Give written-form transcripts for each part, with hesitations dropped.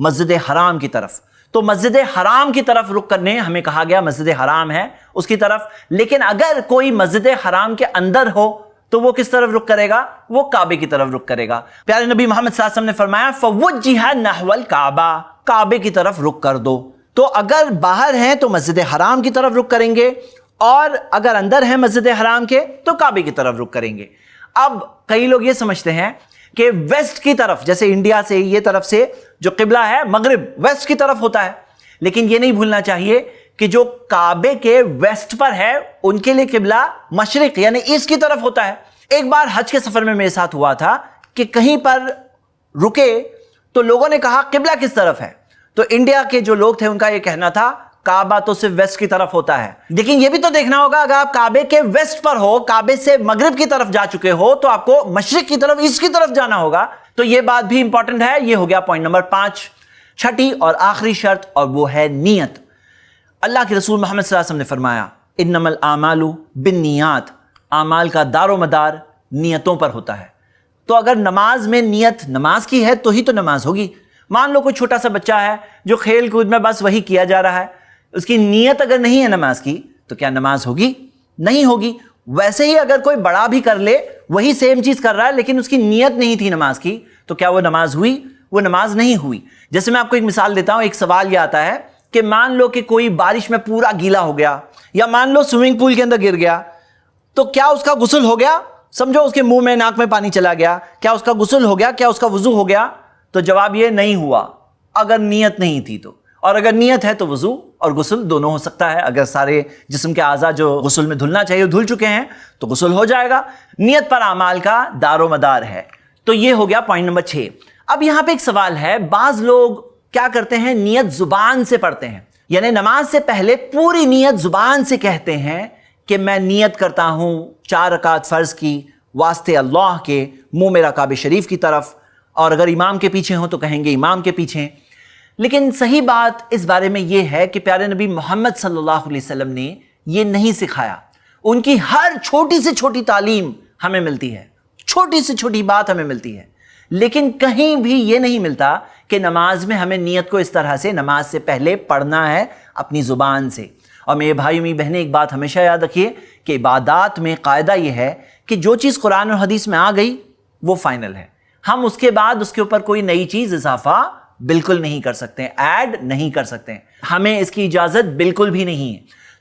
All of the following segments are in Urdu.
مسجد حرام کی طرف. تو مسجد حرام کی طرف رخ کرنے ہمیں کہا گیا, مسجد حرام ہے اس کی طرف. لیکن اگر کوئی مسجد حرام کے اندر ہو تو وہ کس طرف رخ کرے گا؟ وہ کعبے کی طرف رخ کرے گا. پیارے نبی محمد صلی اللہ علیہ وسلم نے فرمایا فوجہ نحو الکعبہ, کعبے کی طرف رخ کر دو. تو اگر باہر ہیں تو مسجد حرام کی طرف رخ کریں گے, اور اگر اندر ہیں مسجد حرام کے تو کعبے کی طرف رخ کریں گے. اب کئی لوگ یہ سمجھتے ہیں کہ ویسٹ کی طرف, جیسے انڈیا سے یہ طرف سے جو قبلہ ہے مغرب ویسٹ کی طرف ہوتا ہے, لیکن یہ نہیں بھولنا چاہیے کہ جو کعبے کے ویسٹ پر ہے ان کے لیے قبلہ مشرق یعنی ایسٹ کی طرف ہوتا ہے. ایک بار حج کے سفر میں میرے ساتھ ہوا تھا کہ کہیں پر رکے تو لوگوں نے کہا قبلہ کس طرف ہے, تو انڈیا کے جو لوگ تھے ان کا یہ کہنا تھا کعبہ تو صرف ویسٹ کی طرف ہوتا ہے. لیکن یہ بھی تو دیکھنا ہوگا, اگر آپ کعبے کے ویسٹ پر ہو, کعبے سے مغرب کی طرف جا چکے ہو, تو آپ کو مشرق کی طرف ایسٹ کی طرف جانا ہوگا. تو یہ بات بھی امپورٹنٹ ہے. یہ ہو گیا پوائنٹ نمبر 5. چھٹی اور آخری شرط, اور وہ ہے نیت. اللہ کے رسول محمد صلی اللہ علیہ وسلم نے فرمایا انما الاعمال بالنیات, اعمال کا دار و مدار نیتوں پر ہوتا ہے. تو اگر نماز میں نیت نماز کی ہے تو ہی تو نماز ہوگی. مان لو کوئی چھوٹا سا بچہ ہے جو کھیل کود میں بس وہی کیا جا رہا ہے, اس کی نیت اگر نہیں ہے نماز کی تو کیا نماز ہوگی؟ نہیں ہوگی. ویسے ہی اگر کوئی بڑا بھی کر لے وہی سیم چیز کر رہا ہے لیکن اس کی نیت نہیں تھی نماز کی, تو کیا وہ نماز ہوئی؟ وہ نماز نہیں ہوئی. جیسے میں آپ کو ایک مثال دیتا ہوں. ایک سوال یہ آتا ہے کہ مان لو کہ کوئی بارش میں پورا گیلا ہو گیا, یا مان لو سوئمنگ پول کے اندر گر گیا, تو کیا اس کا غسل ہو گیا؟ سمجھو اس کے منہ میں ناک میں پانی چلا گیا, کیا اس کا غسل ہو گیا؟ کیا اس کا وضو ہو گیا؟ تو جواب یہ نہیں ہوا, اگر نیت نہیں تھی تو. اور اگر نیت ہے تو وضو اور غسل دونوں ہو سکتا ہے. اگر سارے جسم کے اعضاء جو غسل میں دھلنا چاہیے دھل چکے ہیں تو غسل ہو جائے گا. نیت پر اعمال کا دار و مدار ہے. تو یہ ہو گیا پوائنٹ نمبر 6. اب یہاں پہ ایک سوال ہے, بعض لوگ کیا کرتے ہیں, نیت زبان سے پڑھتے ہیں, یعنی نماز سے پہلے پوری نیت زبان سے کہتے ہیں کہ میں نیت کرتا ہوں 4 رکعت فرض کی واسطے اللہ کے, منہ میرا کعبہ شریف کی طرف, اور اگر امام کے پیچھے ہوں تو کہیں گے امام کے پیچھے. لیکن صحیح بات اس بارے میں یہ ہے کہ پیارے نبی محمد صلی اللہ علیہ وسلم نے یہ نہیں سکھایا. ان کی ہر چھوٹی سے چھوٹی تعلیم ہمیں ملتی ہے, چھوٹی سے چھوٹی بات ہمیں ملتی ہے, لیکن کہیں بھی یہ نہیں ملتا کہ نماز میں ہمیں نیت کو اس طرح سے نماز سے پہلے پڑھنا ہے اپنی زبان سے. اور میرے بھائیو میری بہنیں, ایک بات ہمیشہ یاد رکھیے کہ عبادات میں قاعدہ یہ ہے کہ جو چیز قرآن اور حدیث میں آ گئی وہ فائنل ہے. ہم اس کے بعد اس کے اوپر کوئی نئی چیز اضافہ بالکل نہیں کر سکتے, ایڈ نہیں کر سکتے, ہمیں اس کی اجازت بالکل بھی نہیں ہے.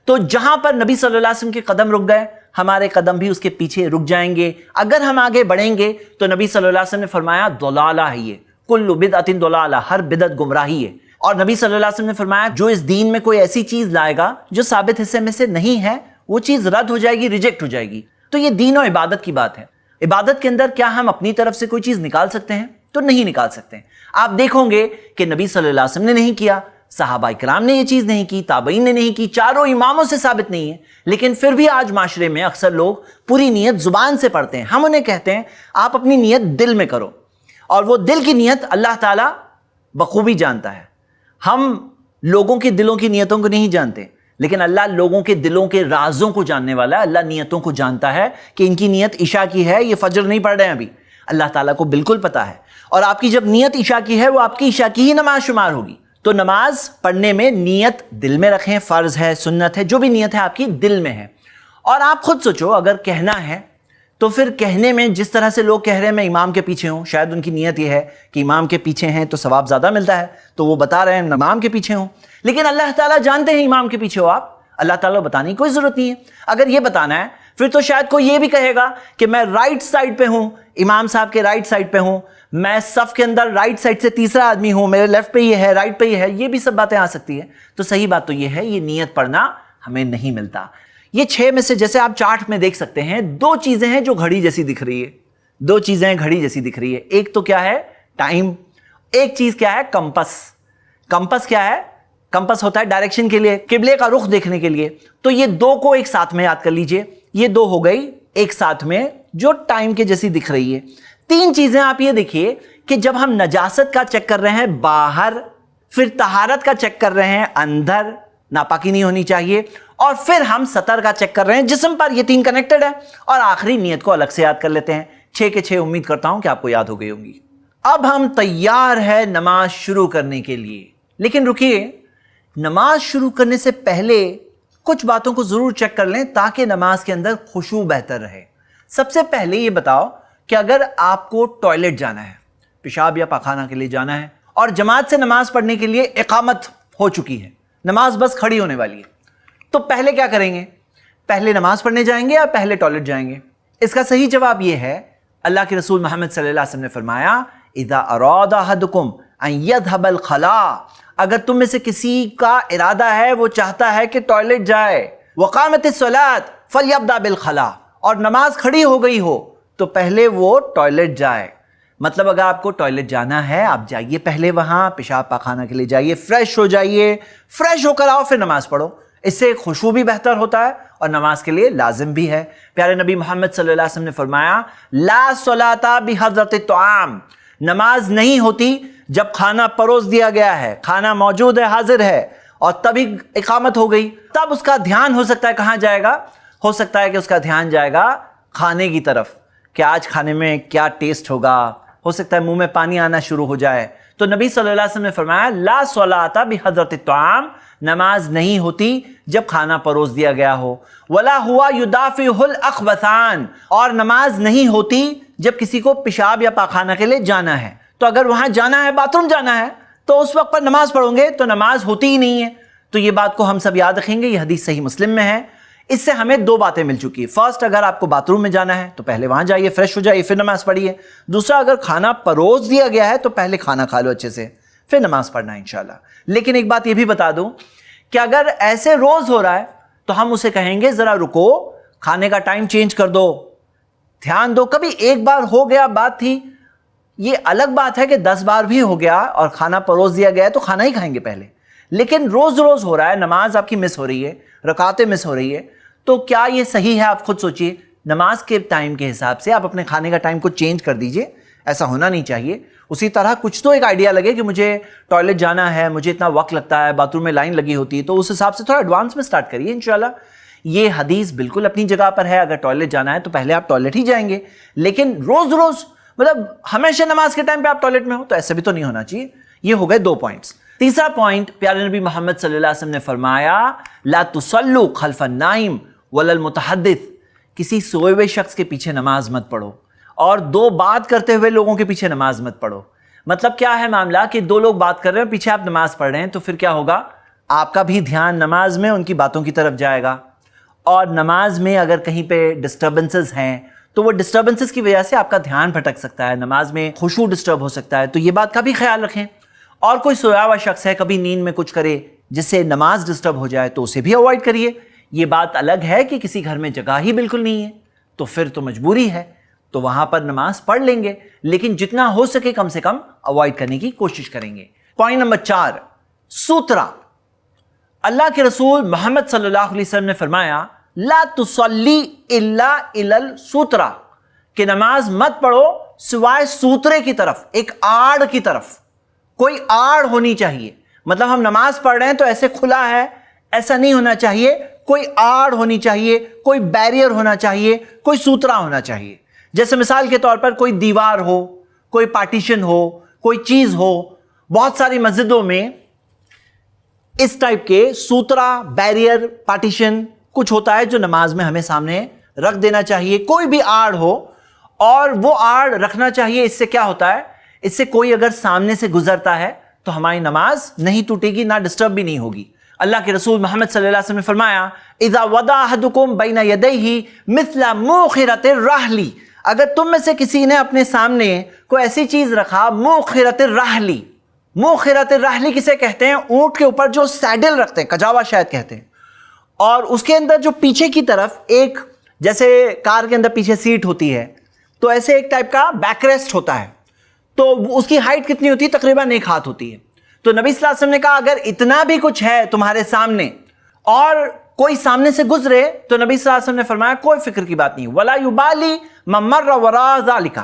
تو جہاں پر نبی صلی اللہ علیہ وسلم کے قدم رک گئے, ہمارے قدم بھی اس کے پیچھے رک جائیں گے. اگر ہم آگے بڑھیں گے تو نبی صلی اللہ علیہ وسلم نے فرمایا ضلالہ ہے یہ, کل بدعت ضلالہ, ہر بدعت گمراہی ہے. اور نبی صلی اللہ علیہ وسلم نے فرمایا جو اس دین میں کوئی ایسی چیز لائے گا جو ثابت حصے میں سے نہیں ہے وہ چیز رد ہو جائے گی, ریجیکٹ ہو جائے گی. تو یہ دین و عبادت کی بات ہے. عبادت کے اندر کیا ہم اپنی طرف سے کوئی چیز نکال سکتے ہیں؟ تو نہیں نکال سکتے. آپ دیکھو گے کہ نبی صلی اللہ علیہ وسلم نے نہیں کیا, صحابہ کرام نے یہ چیز نہیں کی, تابعین نے نہیں کی, چاروں اماموں سے ثابت نہیں ہے. لیکن پھر بھی آج معاشرے میں اکثر لوگ پوری نیت زبان سے پڑھتے ہیں. ہم انہیں کہتے ہیں آپ اپنی نیت دل میں کرو, اور وہ دل کی نیت اللہ تعالیٰ بخوبی جانتا ہے. ہم لوگوں کے دلوں کی نیتوں کو نہیں جانتے, لیکن اللہ لوگوں کے دلوں کے رازوں کو جاننے والا ہے. اللہ نیتوں کو جانتا ہے کہ ان کی نیت عشاء کی ہے, یہ فجر نہیں پڑھ رہے ہیں ابھی. اللہ تعالیٰ کو بالکل پتا ہے. اور آپ کی جب نیت عشاء کی ہے وہ آپ کی عشاء کی ہی نماز شمار ہوگی. تو نماز پڑھنے میں نیت دل میں رکھیں, فرض ہے, سنت ہے, جو بھی نیت ہے آپ کی دل میں ہے. اور آپ خود سوچو, اگر کہنا ہے تو پھر کہنے میں جس طرح سے لوگ کہہ رہے ہیں میں امام کے پیچھے ہوں, شاید ان کی نیت یہ ہے کہ امام کے پیچھے ہیں تو ثواب زیادہ ملتا ہے, تو وہ بتا رہے ہیں امام کے پیچھے ہوں. لیکن اللہ تعالیٰ جانتے ہیں امام کے پیچھے ہو آپ, اللہ تعالیٰ بتانے کی کوئی ضرورت نہیں ہے. اگر یہ بتانا ہے پھر تو شاید کوئی یہ بھی کہے گا کہ میں رائٹ سائڈ پہ ہوں, امام صاحب کے رائٹ سائڈ پہ ہوں, میں صف کے اندر رائٹ سائڈ سے تیسرا آدمی ہوں, میرے لیفٹ پہ یہ ہے, رائٹ پہ یہ ہے. یہ بھی سب باتیں آ سکتی ہیں. تو صحیح بات تو یہ ہے یہ نیت پڑھنا ہمیں نہیں ملتا. یہ 6 میں سے جیسے آپ چارٹ میں دیکھ سکتے ہیں 2 چیزیں ہیں جو گھڑی جیسی دکھ رہی ہے, 2 چیزیں گھڑی جیسی دکھ رہی ہے. ایک تو کیا ہے ٹائم, ایک چیز کیا ہے کمپس. کمپس کیا ہے؟ کمپس ہوتا ہے ڈائریکشن کے لیے, قبلے کا رخ دیکھنے کے لیے. تو یہ 2 کو ایک ساتھ میں یاد کر لیجئے, یہ 2 ہو گئی ایک ساتھ میں جو ٹائم کے جیسی دکھ رہی ہے. 3 چیزیں آپ یہ دیکھیے کہ جب ہم نجاست کا چیک کر رہے ہیں باہر, پھر طہارت کا چیک کر رہے ہیں اندر, ناپاکی نہیں ہونی چاہیے, اور پھر ہم سطر کا چیک کر رہے ہیں جسم پر, یہ 3 کنیکٹڈ ہے, اور آخری نیت کو الگ سے یاد کر لیتے ہیں. 6 کے 6 امید کرتا ہوں کہ آپ کو یاد ہو گئی ہوں گی. اب ہم تیار ہے نماز شروع کرنے کے لیے، لیکن رکیے، نماز شروع کرنے سے پہلے کچھ باتوں کو ضرور چیک کر لیں تاکہ نماز کے اندر خشوع بہتر رہے۔ سب سے پہلے یہ بتاؤ کہ اگر آپ کو ٹوائلٹ جانا ہے، پیشاب یا پاخانہ کے لیے جانا ہے، اور جماعت سے نماز پڑھنے کے لیے اقامت ہو چکی ہے، نماز بس کھڑی ہونے والی ہے، تو پہلے کیا کریں گے؟ پہلے نماز پڑھنے جائیں گے یا پہلے ٹوائلٹ جائیں گے؟ اس کا صحیح جواب یہ ہے، اللہ کے رسول محمد صلی اللہ علیہ وسلم نے فرمایا اذا اراد احدکم ان یذهب الخلاء، اگر تم میں سے کسی کا ارادہ ہے، وہ چاہتا ہے کہ ٹوائلٹ جائے، وقامت الصلاۃ فلیبدأ بالخلاء، اور نماز کھڑی ہو گئی ہو تو پہلے وہ ٹوائلٹ جائے۔ مطلب اگر آپ کو ٹوائلٹ جانا ہے، آپ جائیے پہلے وہاں، پیشاب پاخانہ کے لیے جائیے، فریش ہو جائیے، فریش ہو کر آؤ، پھر نماز پڑھو۔ اس سے خشوع بھی بہتر ہوتا ہے اور نماز کے لیے لازم بھی ہے۔ پیارے نبی محمد صلی اللہ علیہ وسلم نے فرمایا لا صلاۃ بحضرۃ الطعام، نماز نہیں ہوتی جب کھانا پروس دیا گیا ہے، کھانا موجود ہے، حاضر ہے، اور تبھی اقامت ہو گئی، تب اس کا دھیان ہو سکتا ہے کہاں جائے گا؟ ہو سکتا ہے کہ اس کا دھیان جائے گا کھانے کی طرف، کہ آج کھانے میں کیا ٹیسٹ ہوگا، ہو سکتا ہے منہ میں پانی آنا شروع ہو جائے۔ تو نبی صلی اللہ علیہ وسلم نے فرمایا لا صلاۃ بحضرۃ الطعام، نماز نہیں ہوتی جب کھانا پروس دیا گیا ہو، ولا ہوا یدافعہ الاخبثان، اور نماز نہیں ہوتی جب کسی کو پیشاب یا پاخانہ کے لیے جانا ہے۔ تو اگر وہاں جانا ہے، باتھ روم جانا ہے، تو اس وقت پر نماز پڑھیں گے تو نماز ہوتی ہی نہیں ہے۔ تو یہ بات کو ہم سب یاد رکھیں گے، یہ حدیث صحیح مسلم میں ہے۔ اس سے ہمیں دو باتیں مل چکی ہیں۔ فرسٹ، اگر آپ کو باتھ روم میں جانا ہے تو پہلے وہاں جائیے، فریش ہو جائیے، پھر نماز پڑھیے۔ دوسرا، اگر کھانا پروس دیا گیا ہے تو پہلے کھانا کھا لو اچھے سے، پھر نماز پڑھنا ہے انشاءاللہ۔ لیکن ایک بات یہ بھی بتا دوں کہ اگر ایسے روز ہو رہا ہے تو ہم اسے کہیں گے ذرا رکو، کھانے کا ٹائم چینج کر دو، دھیان دو۔ کبھی ایک بار ہو گیا بات تھی، یہ الگ بات ہے کہ 10 بار بھی ہو گیا اور کھانا پروس دیا گیا ہے تو کھانا ہی کھائیں گے پہلے۔ لیکن روز روز ہو رہا ہے، نماز آپ کی مس ہو رہی ہے، رکعتیں مس ہو رہی ہے، تو کیا یہ صحیح ہے؟ آپ خود سوچئے، نماز کے ٹائم کے حساب سے آپ اپنے کھانے کا ٹائم کو چینج کر دیجئے، ایسا ہونا نہیں چاہیے۔ اسی طرح کچھ تو ایک آئیڈیا لگے کہ مجھے ٹوائلٹ جانا ہے، مجھے اتنا وقت لگتا ہے، باتھ روم میں لائن لگی ہوتی ہے، تو اس حساب سے تھوڑا ایڈوانس میں سٹارٹ کریے انشاءاللہ۔ یہ حدیث بالکل اپنی جگہ پر ہے، اگر ٹوائلٹ جانا ہے تو پہلے آپ ٹوائلٹ ہی جائیں گے، لیکن روز روز مطلب ہمیشہ نماز کے ٹائم پہ آپ ٹوائلٹ میں ہو تو ایسا بھی تو نہیں ہونا چاہیے۔ یہ ہو گئے 2 پوائنٹس۔ تیسرا پوائنٹ، پیارے نبی محمد صلی اللہ علیہ وسلم نے فرمایا لا تصلوا خلف النائم ولا المتحدث، کسی سوئے ہوئے شخص کے پیچھے نماز مت پڑھو، اور 2 بات کرتے ہوئے لوگوں کے پیچھے نماز مت پڑھو۔ مطلب کیا ہے معاملہ کہ 2 لوگ بات کر رہے ہیں، پیچھے آپ نماز پڑھ رہے ہیں، تو پھر کیا ہوگا؟ آپ کا بھی دھیان نماز میں ان کی باتوں کی طرف جائے گا، اور نماز میں اگر کہیں پہ ڈسٹربنسز ہیں تو وہ ڈسٹربنسز کی وجہ سے آپ کا دھیان بھٹک سکتا ہے، نماز میں خشوع ڈسٹرب ہو سکتا ہے، تو یہ بات کا بھی خیال رکھیں۔ اور کوئی سویا ہوا شخص ہے، کبھی نیند میں کچھ کرے جس سے نماز ڈسٹرب ہو جائے تو اسے بھی اوائڈ کریے۔ یہ بات الگ ہے کہ کسی گھر میں جگہ ہی بالکل نہیں ہے تو پھر تو مجبوری ہے، تو وہاں پر نماز پڑھ لیں گے، لیکن جتنا ہو سکے کم سے کم اوائڈ کرنے کی کوشش کریں گے۔ Point number 4، Sutra. اللہ کے رسول محمد صلی اللہ علیہ وسلم نے فرمایا لا تصلی الا الی السوترا، کہ نماز مت پڑھو سوائے سوترے کی طرف، ایک آڑ کی طرف، کوئی آڑ ہونی چاہیے۔ مطلب ہم نماز پڑھ رہے ہیں تو ایسے کھلا ہے، ایسا نہیں ہونا چاہیے، کوئی آڑ ہونی چاہیے، کوئی بیریئر ہونا چاہیے، کوئی سوترا ہونا چاہیے۔ جیسے مثال کے طور پر کوئی دیوار ہو، کوئی پارٹیشن ہو، کوئی چیز ہو۔ بہت ساری مسجدوں میں اس ٹائپ کے سوترا، بیریئر، پارٹیشن کچھ ہوتا ہے جو نماز میں ہمیں سامنے رکھ دینا چاہیے، کوئی بھی آڑ ہو، اور وہ آڑ رکھنا چاہیے۔ اس سے کیا ہوتا ہے؟ اس سے کوئی اگر سامنے سے گزرتا ہے تو ہماری نماز نہیں ٹوٹے گی، نہ ڈسٹرب بھی نہیں ہوگی۔ اللہ کے رسول محمد صلی اللہ علیہ وسلم نے فرمایا اذا وضع احدکم بین یدیہ مثل موخرۃ الرحل، اگر تم میں سے کسی نے اپنے سامنے کوئی ایسی چیز رکھا، موخرۃ الرحل، موخرۃ الرحل کسے کہتے ہیں؟ اونٹ کے اوپر جو سیڈل رکھتے ہیں، کجاوا شاید کہتے ہیں، اور اس کے اندر جو پیچھے کی طرف ایک، جیسے کار کے اندر پیچھے سیٹ ہوتی ہے تو ایسے ایک ٹائپ کا بیک ریسٹ ہوتا ہے، تو اس کی ہائٹ کتنی ہوتی ہے؟ تقریباً 1 ہاتھ ہوتی ہے۔ تو نبی صلی اللہ علیہ وسلم نے کہا اگر اتنا بھی کچھ ہے تمہارے سامنے اور کوئی سامنے سے گزرے تو نبی صلی اللہ علیہ وسلم نے فرمایا کوئی فکر کی بات نہیں، ولا یبالی من مر وراء ذالک،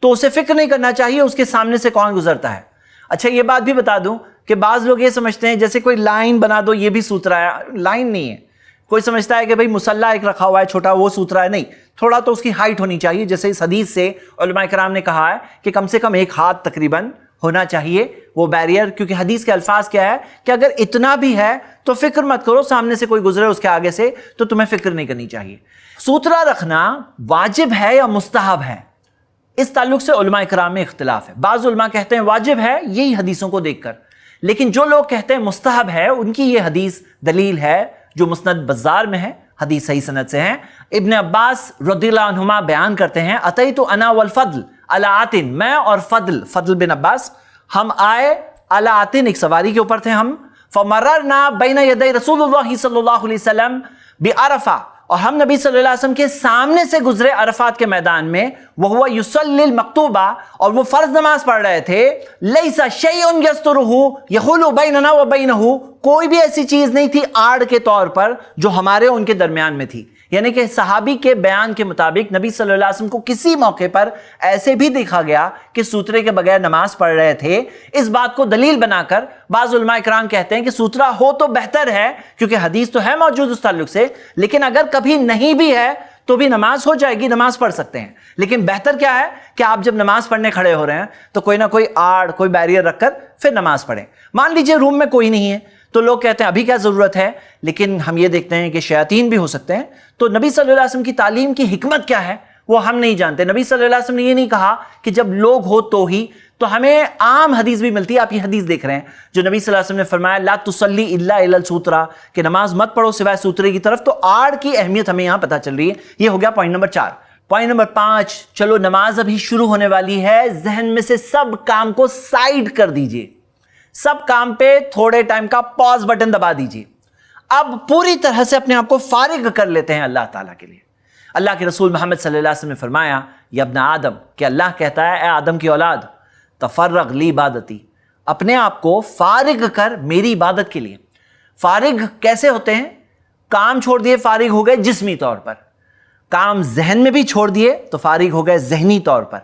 تو اسے فکر نہیں کرنا چاہیے اس کے سامنے سے کون گزرتا ہے۔ اچھا یہ بات بھی بتا دوں کہ بعض لوگ یہ سمجھتے ہیں جیسے کوئی لائن بنا دو یہ بھی سوترا ہے، لائن نہیں ہے، کوئی سمجھتا ہے کہ بھئی مسلح ایک رکھا ہوا ہے چھوٹا وہ سوترا ہے، نہیں، تھوڑا تو اس کی ہائٹ ہونی چاہیے، جیسے اس حدیث سے علماء کرام نے کہا ہے کہ کم سے کم 1 ہاتھ تقریباً ہونا چاہیے وہ بیریئر، کیونکہ حدیث کے الفاظ کیا ہے کہ اگر اتنا بھی ہے تو فکر مت کرو، سامنے سے کوئی گزرے اس کے آگے سے تو تمہیں فکر نہیں کرنی چاہیے۔ سوترا رکھنا واجب ہے یا مستحب ہے، اس تعلق سے علماء کرام میں اختلاف ہے۔ بعض علماء کہتے ہیں واجب ہے یہی حدیثوں کو دیکھ کر، لیکن جو لوگ کہتے ہیں مستحب ہے ان کی یہ حدیث دلیل ہے جو مسند بزار میں ہے، حدیث صحیح سند سے ہیں۔ ابن عباس رضی اللہ عنہما بیان کرتے ہیں اتیت انا والفضل علی عاتن، میں اور فضل بن عباس ہم آئے علی عاتن، ایک سواری کے اوپر تھے ہم، فمررنا بین یدی رسول اللہ صلی اللہ علیہ وسلم بعرفہ، اور ہم نبی صلی اللہ علیہ وسلم کے سامنے سے گزرے عرفات کے میدان میں، وہو یصلی المکتوبہ، اور وہ فرض نماز پڑھ رہے تھے، لیس شیء یسترہ یحول بیننا وبینہ، کوئی بھی ایسی چیز نہیں تھی آڑ کے طور پر جو ہمارے ان کے درمیان میں تھی، یعنی کہ صحابی کے بیان کے مطابق نبی صلی اللہ علیہ وسلم کو کسی موقع پر ایسے بھی دیکھا گیا کہ سوترے کے بغیر نماز پڑھ رہے تھے۔ اس بات کو دلیل بنا کر بعض علماء کرام کہتے ہیں کہ سوترا ہو تو بہتر ہے، کیونکہ حدیث تو ہے موجود اس تعلق سے، لیکن اگر کبھی نہیں بھی ہے تو بھی نماز ہو جائے گی، نماز پڑھ سکتے ہیں۔ لیکن بہتر کیا ہے کہ آپ جب نماز پڑھنے کھڑے ہو رہے ہیں تو کوئی نہ کوئی آڑ، کوئی بیریئر رکھ کر پھر نماز پڑھیں۔ مان لیجئے روم میں کوئی نہیں ہے تو لوگ کہتے ہیں ابھی کیا ضرورت ہے، لیکن ہم یہ دیکھتے ہیں کہ شیاطین بھی ہو سکتے ہیں، تو نبی صلی اللہ علیہ وسلم کی تعلیم کی حکمت کیا ہے وہ ہم نہیں جانتے۔ نبی صلی اللہ علیہ وسلم نے یہ نہیں کہا کہ جب لوگ ہو تو ہی، تو ہمیں عام حدیث بھی ملتی ہے، آپ یہ حدیث دیکھ رہے ہیں جو نبی صلی اللہ علیہ وسلم نے فرمایا لا تصلی الا الی السوترا، کہ نماز مت پڑھو سوائے سوترے کی طرف، تو آڑ کی اہمیت ہمیں یہاں پتہ چل رہی ہے۔ یہ ہو گیا پوائنٹ نمبر 4۔ پوائنٹ نمبر 5، چلو نماز ابھی شروع ہونے والی ہے، ذہن میں سے سب کام کو سائیڈ کر دیجئے، سب کام پہ تھوڑے ٹائم کا پاز بٹن دبا دیجئے، اب پوری طرح سے اپنے آپ کو فارغ کر لیتے ہیں اللہ تعالیٰ کے لیے۔ اللہ کے رسول محمد صلی اللہ علیہ وسلم نے فرمایا یا ابن آدم، کہ اللہ کہتا ہے اے آدم کی اولاد، تفرغ لی عبادتی، اپنے آپ کو فارغ کر میری عبادت کے لیے۔ فارغ کیسے ہوتے ہیں؟ کام چھوڑ دیے فارغ ہو گئے جسمی طور پر، کام ذہن میں بھی چھوڑ دیے تو فارغ ہو گئے ذہنی طور پر،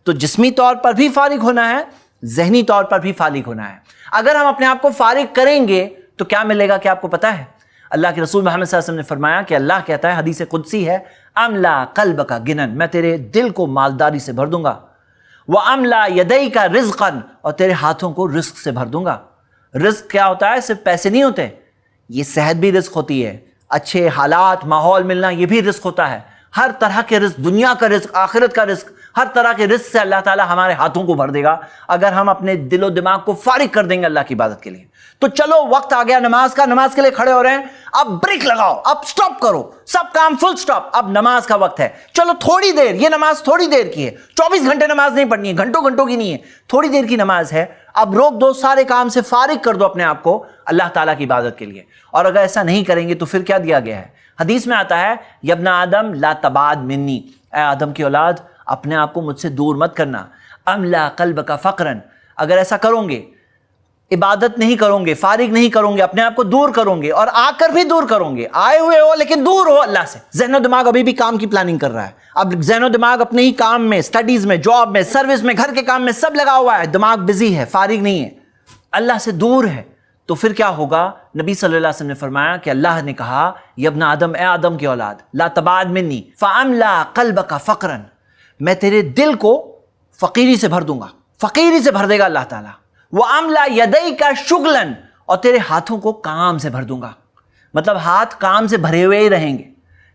تو جسمی طور پر بھی فارغ ہونا ہے، ذہنی طور پر بھی فارغ ہونا ہے۔ اگر ہم اپنے آپ کو فارغ کریں گے تو کیا ملے گا کہ آپ کو پتہ ہے؟ اللہ کے رسول محمد صلی اللہ علیہ وسلم نے فرمایا کہ اللہ کہتا ہے، حدیث قدسی ہے، املا قلبک غنن، میں تیرے دل کو مالداری سے بھر دوں گا، واملا یدیک رزقا، اور تیرے ہاتھوں کو رزق سے بھر دوں گا۔ رزق کیا ہوتا ہے؟ صرف پیسے نہیں ہوتے، یہ صحت بھی رزق ہوتی ہے، اچھے حالات، ماحول ملنا، یہ بھی رزق ہوتا ہے۔ ہر طرح کے رزق، دنیا کا رزق، آخرت کا رزق، ہر طرح کے رزق سے اللہ تعالیٰ ہمارے ہاتھوں کو بھر دے گا اگر ہم اپنے دل و دماغ کو فارغ کر دیں گے اللہ کی عبادت کے لیے۔ تو چلو وقت آ گیا نماز کا، نماز کے لیے کھڑے ہو رہے ہیں، اب بریک لگاؤ، اب سٹاپ کرو، سب کام فل سٹاپ، اب نماز کا وقت ہے۔ چلو تھوڑی دیر، یہ نماز تھوڑی دیر کی ہے، 24 گھنٹے نماز نہیں پڑھنی ہے، گھنٹوں گھنٹوں کی نہیں ہے، تھوڑی دیر کی نماز ہے، اب روک دو، سارے کام سے فارغ کر دو اپنے آپ کو اللہ تعالیٰ کی عبادت کے لیے۔ اور اگر ایسا نہیں کریں گے تو پھر کیا دیا گیا ہے؟ حدیث میں آتا ہے یا ابن آدم لا تبعد منی، اے آدم کی اولاد اپنے آپ کو مجھ سے دور مت کرنا، املا قلبک فقرن، اگر ایسا کرو گے، عبادت نہیں کرو گے، فارغ نہیں کرو گے، اپنے آپ کو دور کرو گے، اور آ کر بھی دور کرو گے، آئے ہوئے ہو لیکن دور ہو اللہ سے، ذہن و دماغ ابھی بھی کام کی پلاننگ کر رہا ہے، اب ذہن و دماغ اپنے ہی کام میں، سٹڈیز میں، جاب میں، سروس میں، گھر کے کام میں سب لگا ہوا ہے، دماغ بزی ہے، فارغ نہیں ہے، اللہ سے دور ہے، تو پھر کیا ہوگا؟ نبی صلی اللہ علیہ وسلم نے فرمایا کہ اللہ نے کہا یا ابن آدم، اے آدم کی اولاد، لا تبعد منی فاملا قلبک فقرا، میں تیرے دل کو فقیری سے بھر دوں گا، فقیری سے بھر دے گا اللہ تعالیٰ، واملا یدیک شغلا، اور تیرے ہاتھوں کو کام سے بھر دوں گا، مطلب ہاتھ کام سے بھرے ہوئے ہی رہیں گے۔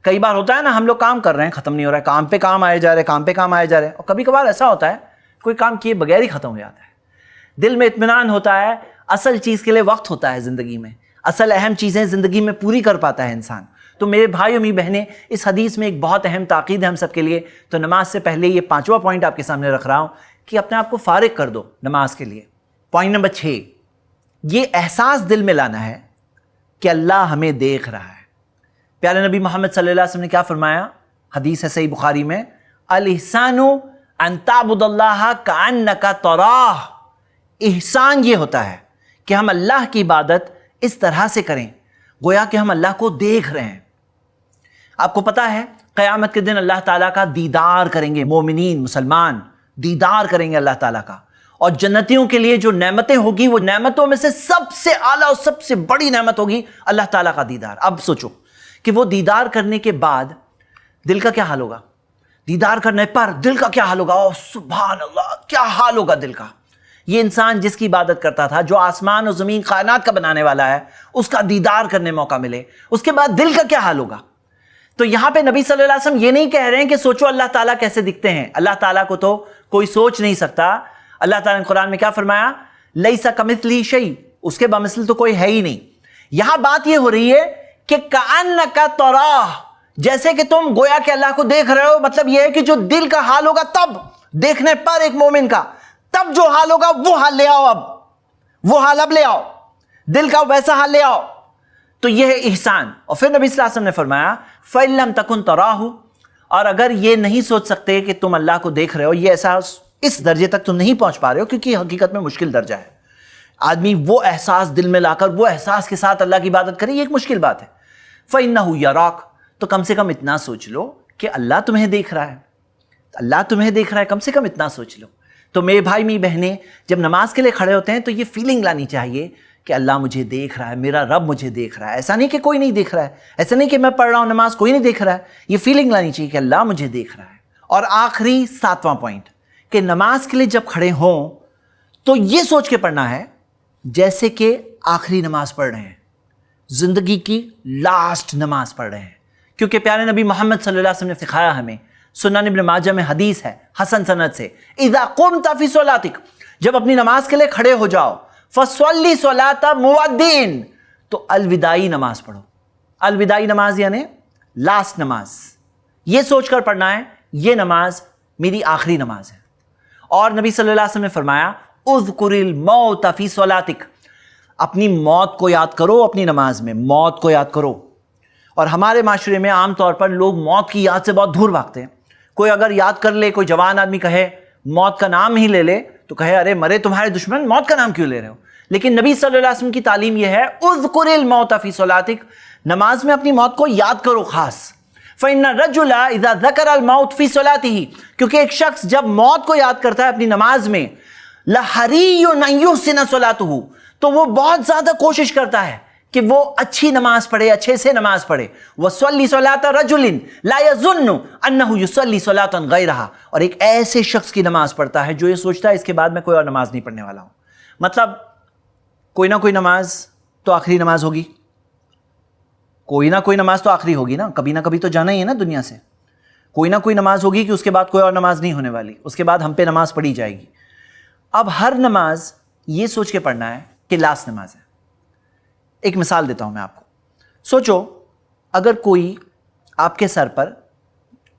کئی بار ہوتا ہے نا، ہم لوگ کام کر رہے ہیں، ختم نہیں ہو رہا ہے، کام پہ کام آئے جا رہے، کام پہ کام آئے جا رہے، اور کبھی کبھار ایسا ہوتا ہے کوئی کام کیے بغیر ہی ختم ہو جاتا ہے، دل میں اطمینان ہوتا ہے، اصل چیز کے لیے وقت ہوتا ہے زندگی میں، اصل اہم چیزیں زندگی میں پوری کر پاتا ہے انسان۔ تو میرے بھائی امی بہنیں، اس حدیث میں ایک بہت اہم تاکید ہے ہم سب کے لیے، تو نماز سے پہلے یہ 5واں پوائنٹ آپ کے سامنے رکھ رہا ہوں کہ اپنے آپ کو فارغ کر دو نماز کے لیے۔ پوائنٹ نمبر 6، یہ احساس دل میں لانا ہے کہ اللہ ہمیں دیکھ رہا ہے۔ پیارے نبی محمد صلی اللہ علیہ وسلم نے کیا فرمایا؟ حدیث ہے صحیح بخاری میں، الاحسان ان تعبد اللہ کانک تراہ، احسان یہ ہوتا ہے کہ ہم اللہ کی عبادت اس طرح سے کریں گویا کہ ہم اللہ کو دیکھ رہے ہیں۔ آپ کو پتا ہے قیامت کے دن اللہ تعالیٰ کا دیدار کریں گے مومنین، مسلمان دیدار کریں گے اللہ تعالیٰ کا، اور جنتیوں کے لیے جو نعمتیں ہوگی وہ نعمتوں میں سے سب سے اعلیٰ اور سب سے بڑی نعمت ہوگی اللہ تعالیٰ کا دیدار۔ اب سوچو کہ وہ دیدار کرنے کے بعد دل کا کیا حال ہوگا. دیدار کرنے پر دل کا کیا حال ہوگا. اوہ سبحان اللہ, کیا حال ہوگا دل کا. یہ انسان جس کی عبادت کرتا تھا, جو آسمان اور زمین کائنات کا بنانے والا ہے, اس کا دیدار کرنے موقع ملے, اس کے بعد دل کا کیا حال ہوگا. تو یہاں پہ نبی صلی اللہ علیہ وسلم یہ نہیں کہہ رہے ہیں کہ سوچو اللہ تعالیٰ کیسے دکھتے ہیں. اللہ تعالیٰ کو تو کوئی سوچ نہیں سکتا. اللہ تعالیٰ نے قرآن میں کیا فرمایا, لیس کمثلہ شیء, اس کے بمثل تو کوئی ہے ہی نہیں. یہاں بات یہ ہو رہی ہے کہ کأنک تراہ, جیسے کہ تم گویا کہ اللہ کو دیکھ رہے ہو. مطلب یہ ہے کہ جو دل کا حال ہوگا تب دیکھنے پر ایک مومن کا, تب جو حال ہوگا وہ حال لے آؤ, اب وہ حال اب لے آؤ, دل کا ویسا حال لے آؤ. تو یہ ہے احسان. اور پھر نبی صلی اللہ علیہ وسلم نے فرمایا فَإِن لَمْ تَكُنْ تَرَاهُ, اور اگر یہ نہیں سوچ سکتے کہ تم اللہ کو دیکھ رہے ہو, یہ احساس اس درجے تک تم نہیں پہنچ پا رہے ہو, کیونکہ حقیقت میں مشکل درجہ ہے. آدمی وہ احساس دل میں لا کر وہ احساس کے ساتھ اللہ کی عبادت کرے, یہ ایک مشکل بات ہے. فَإِنَّهُ يَرَاكَ, تو کم سے کم اتنا سوچ لو کہ اللہ تمہیں دیکھ رہا ہے. اللہ تمہیں دیکھ رہا ہے, کم سے کم اتنا سوچ لو. تو میرے بھائی میری بہنیں جب نماز کے لیے کھڑے ہوتے ہیں تو یہ فیلنگ لانی چاہیے کہ اللہ مجھے دیکھ رہا ہے, میرا رب مجھے دیکھ رہا ہے. ایسا نہیں کہ کوئی نہیں دیکھ رہا ہے, ایسا نہیں کہ میں پڑھ رہا ہوں نماز کوئی نہیں دیکھ رہا ہے. یہ فیلنگ لانی چاہیے کہ اللہ مجھے دیکھ رہا ہے. اور آخری 7واں پوائنٹ کہ نماز کے لیے جب کھڑے ہوں تو یہ سوچ کے پڑھنا ہے جیسے کہ آخری نماز پڑھ رہے ہیں, زندگی کی لاسٹ نماز پڑھ رہے ہیں. کیونکہ پیارے نبی محمد صلی اللہ علیہ وسلم نے سکھایا ہمیں, سنن ابن ماجہ میں حدیث ہے حسن سند سے, اذا قمت فی صلاتک, جب اپنی نماز کے لیے کھڑے ہو جاؤ, فصلی صلاۃ مودین, تو الوداعی نماز پڑھو. الوداعی نماز یعنی لاسٹ نماز. یہ سوچ کر پڑھنا ہے یہ نماز میری آخری نماز ہے. اور نبی صلی اللہ علیہ وسلم نے فرمایا اذکر الموت فی صلاتک, اپنی موت کو یاد کرو اپنی نماز میں, موت کو یاد کرو. اور ہمارے معاشرے میں عام طور پر لوگ موت کی یاد سے بہت دور بھاگتے ہیں. کوئی اگر یاد کر لے, کوئی جوان آدمی کہے موت کا نام ہی لے لے, تو کہے ارے مرے تمہارے دشمن, موت کا نام کیوں لے رہے ہو. لیکن نبی صلی اللہ علیہ وسلم کی تعلیم یہ ہے اذکر الموت فی صلاتک, نماز میں اپنی موت کو یاد کرو خاص. فإن الرجل اذا ذکر الموت فی صلاته, کیونکہ ایک شخص جب موت کو یاد کرتا ہے اپنی نماز میں, لحری ان یحسن صلاته, تو وہ بہت زیادہ کوشش کرتا ہے کہ وہ اچھی نماز پڑھے, اچھے سے نماز پڑھے. وَصَلِّ صَلَاةَ رَجُلٍ لَا يَظُنُّ أَنَّهُ يُصَلِّ صَلَاةً غَيْرَهَا, اور ایک ایسے شخص کی نماز پڑھتا ہے جو یہ سوچتا ہے اس کے بعد میں کوئی اور نماز نہیں پڑھنے والا ہوں. مطلب کوئی نہ کوئی نماز تو آخری نماز ہوگی, کوئی نہ کوئی نماز تو آخری ہوگی نا, کبھی نہ کبھی تو جانا ہی ہے نا دنیا سے. کوئی نہ کوئی نماز ہوگی کہ اس کے بعد کوئی اور نماز نہیں ہونے والی, اس کے بعد ہم پہ نماز پڑھی جائے گی. اب ہر نماز یہ سوچ کے پڑھنا ہے کہ لاسٹ نماز ہے. ایک مثال دیتا ہوں میں آپ کو. سوچو اگر کوئی آپ کے سر پر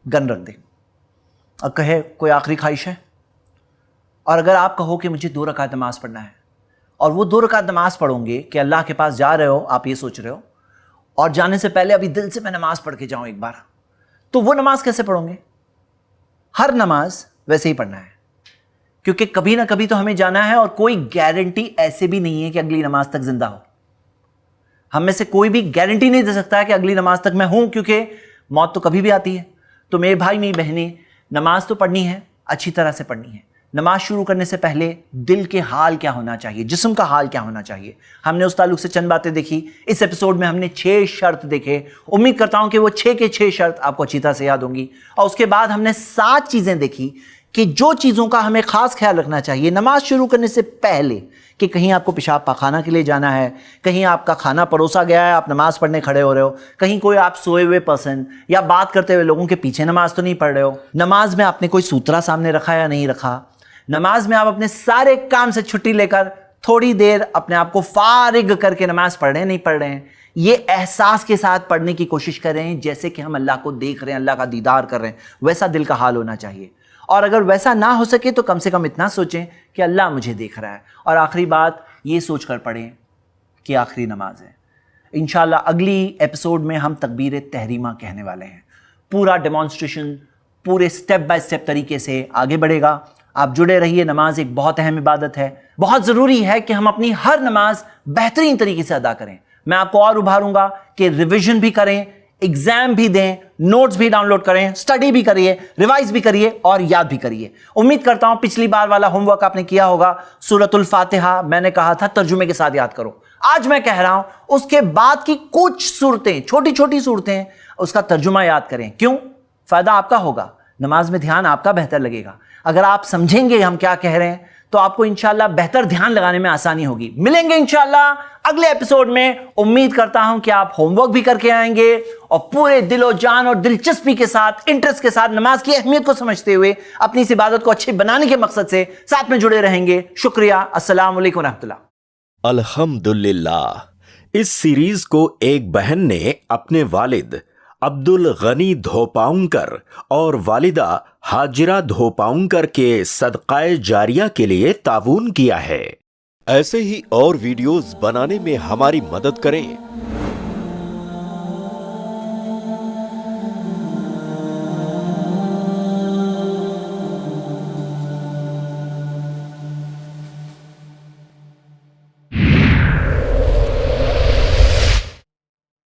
گن رکھ دے اور کہے کوئی آخری خواہش ہے, اور اگر آپ کہو کہ مجھے 2 رکعت نماز پڑھنا ہے, اور وہ 2 رکعت نماز پڑھوں گے کہ اللہ کے پاس جا رہے ہو, آپ یہ سوچ رہے ہو, اور جانے سے پہلے ابھی دل سے میں نماز پڑھ کے جاؤں ایک بار, تو وہ نماز کیسے پڑھوں گے؟ ہر نماز ویسے ہی پڑھنا ہے, کیونکہ کبھی نہ کبھی تو ہمیں جانا ہے, اور کوئی گارنٹی ایسے بھی نہیں ہے کہ اگلی نماز تک زندہ ہو. ہم میں سے کوئی بھی گارنٹی نہیں دے سکتا ہے کہ اگلی نماز تک میں ہوں, کیونکہ موت تو کبھی بھی آتی ہے. تو میرے بھائی میری بہنیں, نماز تو پڑھنی ہے, اچھی طرح سے پڑھنی ہے. نماز شروع کرنے سے پہلے دل کے حال کیا ہونا چاہیے, جسم کا حال کیا ہونا چاہیے. ہم نے اس تعلق سے چند باتیں دیکھی. اس ایپیسوڈ میں ہم نے 6 شرط دیکھے. امید کرتا ہوں کہ وہ 6 کے 6 شرط آپ کو اچھی طرح سے یاد ہوں گی. اور اس کے بعد ہم نے 7 چیزیں دیکھی کہ جو چیزوں کا ہمیں خاص خیال رکھنا چاہیے نماز شروع کرنے سے پہلے, کہ کہیں آپ کو پیشاب پاخانہ کے لیے جانا ہے, کہیں آپ کا کھانا پروسا گیا ہے, آپ نماز پڑھنے کھڑے ہو رہے ہو, کہیں کوئی آپ سوئے ہوئے پرسن یا بات کرتے ہوئے لوگوں کے پیچھے نماز تو نہیں پڑھ رہے ہو, نماز میں آپ نے کوئی سوترا سامنے رکھا یا نہیں رکھا, نماز میں آپ اپنے سارے کام سے چھٹی لے کر تھوڑی دیر اپنے آپ کو فارغ کر کے نماز پڑھ رہے ہیں نہیں پڑھ رہے ہیں. یہ احساس کے ساتھ پڑھنے کی کوشش کریں جیسے کہ ہم اللہ کو دیکھ رہے ہیں, اللہ کا دیدار کر رہے ہیں, ویسا دل کا حال ہونا چاہیے. اور اگر ویسا نہ ہو سکے تو کم سے کم اتنا سوچیں کہ اللہ مجھے دیکھ رہا ہے. اور آخری بات یہ سوچ کر پڑھیں کہ آخری نماز ہے. انشاءاللہ اگلی ایپیسوڈ میں ہم تکبیر تحریمہ کہنے والے ہیں. پورا ڈیمانسٹریشن پورے سٹیپ بائی سٹیپ طریقے سے آگے بڑھے گا. آپ جڑے رہیے. نماز ایک بہت اہم عبادت ہے. بہت ضروری ہے کہ ہم اپنی ہر نماز بہترین طریقے سے ادا کریں. میں آپ کو اور ابھاروں گا کہ ریویژن بھی کریں, ایگزام بھی دیں, نوٹس بھی ڈاؤن لوڈ کریں, اسٹڈی بھی کریے, ریوائز بھی کریے اور یاد بھی کریے. امید کرتا ہوں پچھلی بار والا ہوم ورک آپ نے کیا ہوگا. سورۃ الفاتحہ میں نے کہا تھا ترجمے کے ساتھ یاد کرو. آج میں کہہ رہا ہوں اس کے بعد کی کچھ صورتیں، چھوٹی چھوٹی صورتیں، اس کا ترجمہ یاد کریں. کیوں؟ فائدہ آپ کا ہوگا، نماز میں دھیان آپ کا بہتر لگے گا. اگر آپ سمجھیں گے ہم کیا کہہ رہے ہیں تو آپ کو انشاءاللہ بہتر دھیان لگانے میں آسانی ہوگی. ملیں گے انشاءاللہ اگلے ایپیسوڈ میں. امید کرتا ہوں کہ آپ ہوم ورک بھی کر کے آئیں گے اور پورے دل و جان اور دلچسپی کے ساتھ، انٹرسٹ کے ساتھ، نماز کی اہمیت کو سمجھتے ہوئے اپنی اس عبادت کو اچھی بنانے کے مقصد سے ساتھ میں جڑے رہیں گے. شکریہ. السلام علیکم ورحمۃ اللہ. الحمدللہ. اس سیریز کو ایک بہن نے اپنے والد عبد الغنی دھوپاؤنکر اور والدہ ہاجرہ دھوپاؤنکر کے صدقہ جاریہ کے لیے تعاون کیا ہے. ایسے ہی اور ویڈیوز بنانے میں ہماری مدد کریں